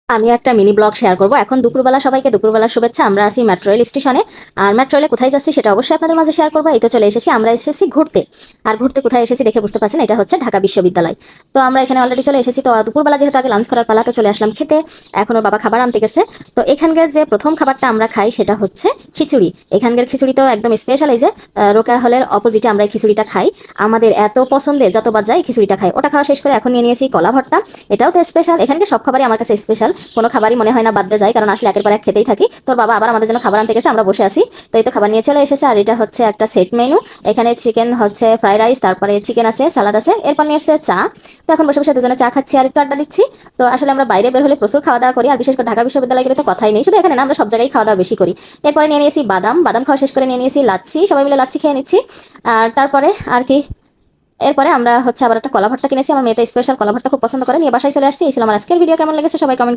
আমি একটা mini blog share করব। এখন দুপুরবেলা সবাইকে দুপুরবেলার শুভেচ্ছা। আমরা আছি মেট্রো রেল স্টেশনে। আর মেট্রো রেলে কোথায় যাচ্ছি সেটা অবশ্যই আপনাদের মাঝে শেয়ার করব। এই তো চলে এসেছি, আমরা এসেছি ঘুরতে। আর ঘুরতে কোথায় এসেছি দেখে বুঝতে পারছেন, এটা হচ্ছে ঢাকা বিশ্ববিদ্যালয়। তো আমরা এখানে অলরেডি চলে এসেছি। তো দুপুরবেলা যেহেতু আগে লাঞ্চ করার পালা, তো চলে আসলাম খেতে। এখন ওর বাবা খাবার আনতে গেছে। তো এখানকার যে প্রথম খাবারটা আমরা খাই সেটা হচ্ছে খিচুড়ি। এখানকার খিচুড়ি তো একদম স্পেশাল। এই যে রোকেয়া হলের অপোজিটে আমরা এই খিচুড়িটা খাই। আমাদের এত পছন্দের, যতবার যাই খিচুড়িটা খাই। ওটা খাওয়া শেষ করে এখন নিয়ে নিয়েছি কলা ভর্তা। এটাও তো স্পেশাল। এখানকার সব খাবারই আমার কাছে স্পেশাল। কোনো খাবারই মনে হয় না বাদ দিয়ে যায়, কারণ আসলে একের পর এক খেতেই থাকি। তোর বাবা আবার আমাদের জন্য খাবার আনতে গেছে, আমরা বসে আছি। তো এই তো খাবার নিয়ে চলে এসেছে। আর এটা হচ্ছে একটা সেট মেনু। এখানে চিকেন হচ্ছে ফ্রাইড রাইস, তারপরে চিকেন আছে, সালাদ আছে, এরপর নিয়ে এসেছে চা। তো এখন বসে বসে দুজনে চা খাচ্ছি আর একটু আড্ডা দিচ্ছি। তো আসলে আমরা বাইরে বের হলে প্রচুর খাওয়া দাওয়া করি, আর বিশেষ করে ঢাকা বিশ্ববিদ্যালয়ে গেলে তো কথাই নেই। শুধু এখানে না, আমরা সব জায়গায় খাওয়া দাওয়া বেশি করি। এরপরে নিয়ে নিয়েছি বাদাম। বাদাম খাওয়া শেষ করে নিয়ে নিয়েছি লাচ্ছি। সবাই মিলে লাচ্ছি খেয়ে নিচ্ছি। আর তারপরে আর কি, এরপরে আমরা হচ্ছে আবার একটা কলা ভর্তা কিনেছি। আমার মেয়ে তো স্পেশাল কলা ভর্তা খুব পছন্দ করে, নিয়ে বাসায় চলে আসছি। এই ছিল আমার আজকের ভিডিও। কেমন লেগেছে সবাই কমেন্ট